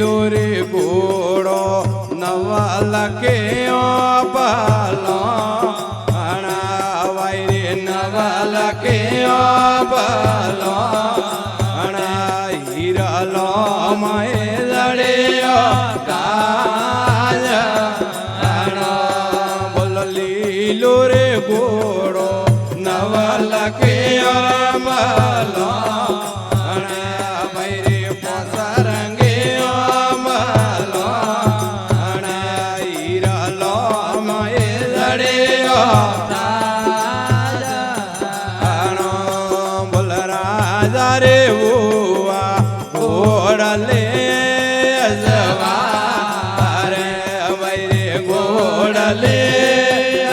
લીલો રે ઘોડો નવા લખે પાલો વાય રે નવા લખે પાલો હીરાલો માય લડે કાજ બોલો લીલો રે ઘોડો નવા લખે પાલો રે ઘોડલે અજવારે વૈરે ઘોડલે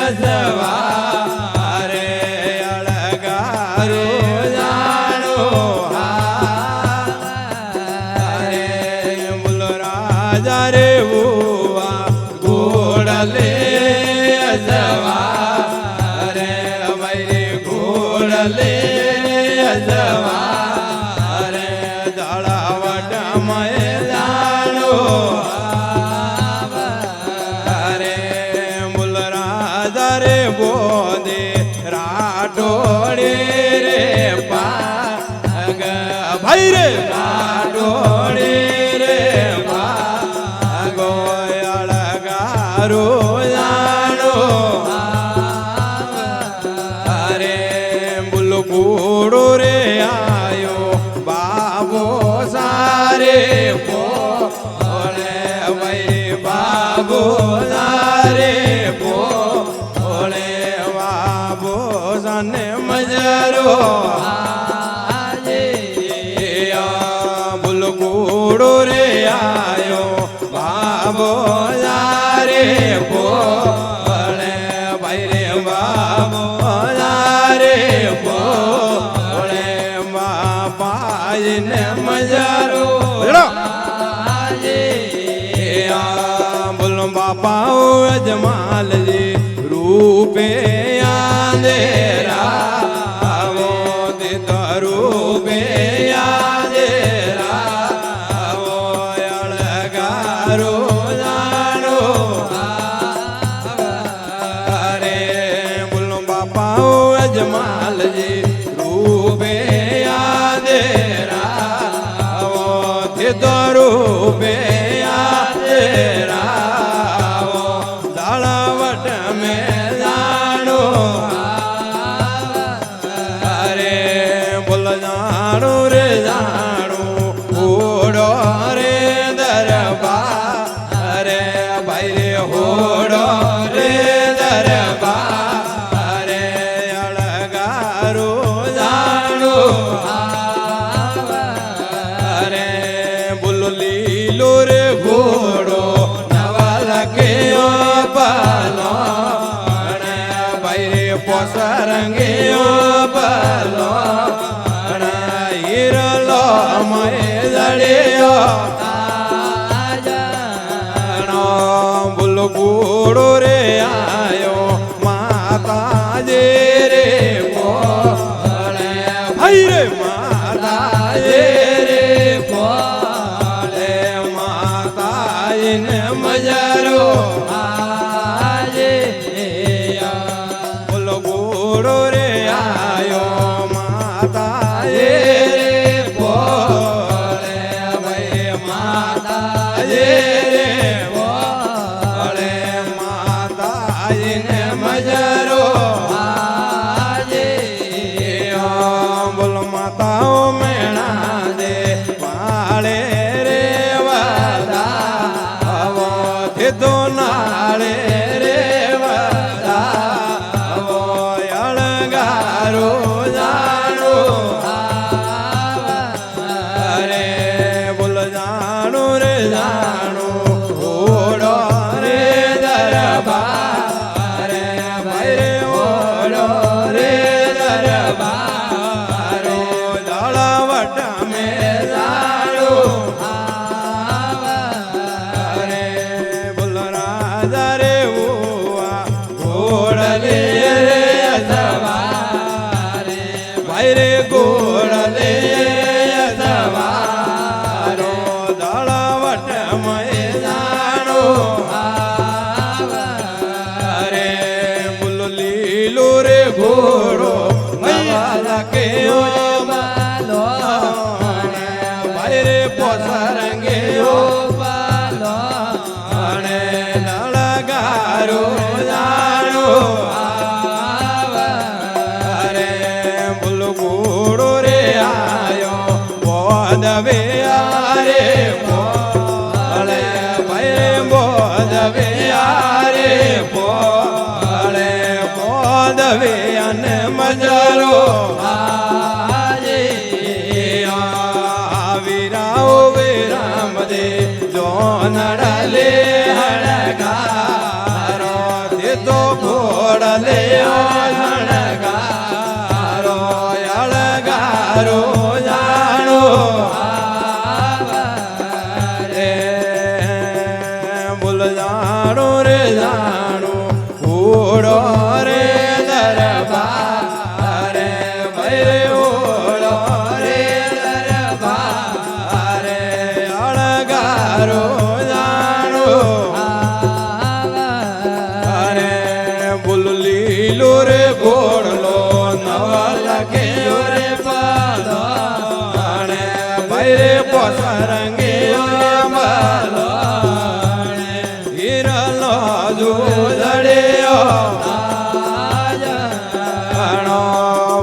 અજવારે અળગારો જાણો હારે બોલો રાજા રે ઘોડલે અજવારે વૈરે ઘોડલે અજવા બોદે રાડોડે રે પાગ ભાઈ રે રાડોડે રે પાગો અળગારો જાણો અરે બોલો ઘોડો રે આયો બાબો સારે પોળે ભાઈ બાબો સારે ને મજારો બોલો ઘોડો રે આયો બાબો રે બોલે ભાઈ રે બાબો રે બોલે બાપાઈ ને મજારો બોલો બાપા અજમાલજી રૂપે આંધેરાવો તે તરુબે આંધેરાવો અળગારો જાણો અરે બોલો બાપા અજમાલજી રૂપે આંધેરાવો તે તરુબે આંધેરાવો દાળવટ મેં જાણો રે જાણો હોડો રે દરબાર રે ભાઈ રે હોડો રે દરબાર રે અળગારો જાણો રે બોલો લીલો રે ઘોડો નવા લખે પાલો ભાઈ રે પોસરંગે પાલો બોલો ઘોડો રે આયો માતા જે રે બોલે ભાઈ રે માતા જે રે બોલે માતા ને મજારો આજે બોલો ઘોડો રે આયો માતા જે રે અળગારો જાણો અરે બોલ ઘોડો રે આયો બોધવે આરે બોલે ભાઈ બોધવે આરે બોલે બોધવે અને મજારો આજે વીરાઓ વિરામ દે જોનડલે હણગારો તે તો ઘોડલે હણગારો અળગારો જાણો રે બોલ જાણો રે જાણો ઘોડો રે દરબારે ભાઈ ઓળો રે દરબારે અળગારો જાણો અરે બોલ લીલો રે ઘોડલો નવા લખ્યો રે પાલો અને ભાઈ રે પોસરંગે પાલો હિરલો જોડ્યો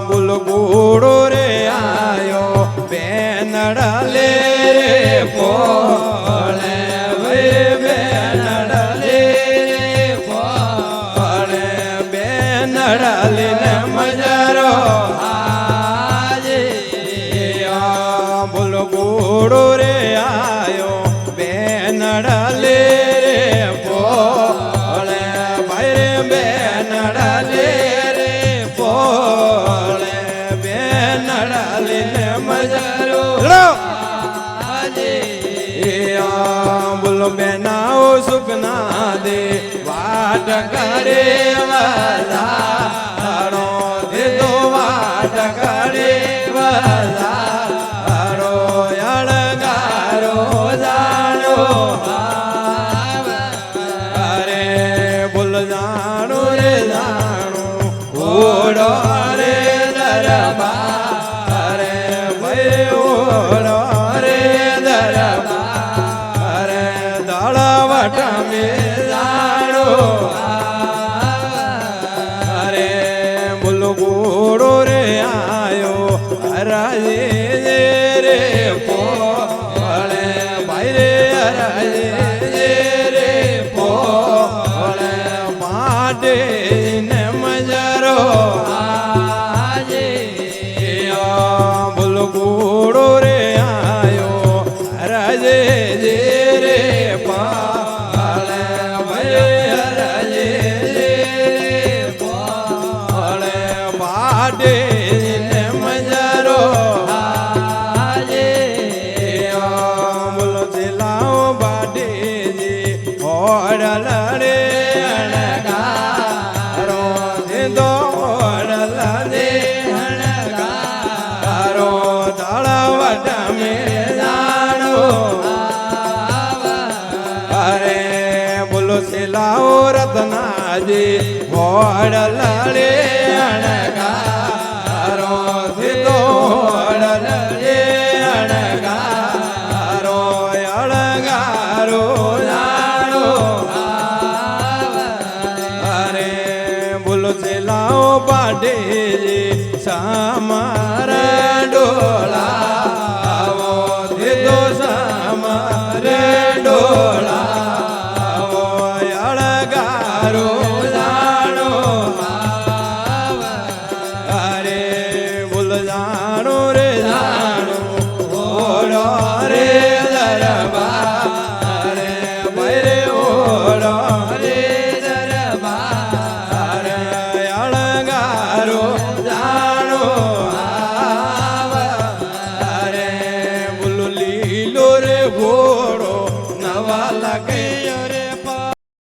બોલ ઘોડો રે આયો બેનડલે રે પોળે ભાઈ બેનડલે રે પોળે બેનડલે ને મજારો આજે બોલ ઘોડો રે આયો બેનડલે રે પોળે ભાઈ રે બેનડલે રે પોળે બેનડલે ને મજારો બોલો બેનાઓ સુખના દે વાટ કરે વધારો દે તો વાટ કરે વધારો અળગારો જાણો અરે બોલ જાણો રે જાણો ઘોડો રે દરબારે ભાઈ ઓળો રે દરબારે દળવટ મે જાણો અરે બોલ ઘોડો રે આયો હરાજે રે પોળે ભાઈ રે હરાજે રે પોળે માટે ને મજારો આજે બોલ ઘોડો રે આયો હરાજે રે પોળે ભાઈ હરાજે રે પોળે માટે ને મજારો આજે બોલો ચેલાઓ બાટેજી ઓડલ રે અણગારો દે દોડલ દે અણગારો તળવટ મે જાણો અરે બોલો ચેલાઓ રત્નાજી ઓડલ રે અણગારો દે દોડલ દે અણગારો અળગારો જાણો અરે બોલો ચેલાઓ પાટેજી સામાર ડોળાવો દે તો સામાર ડોળાવો અળગારો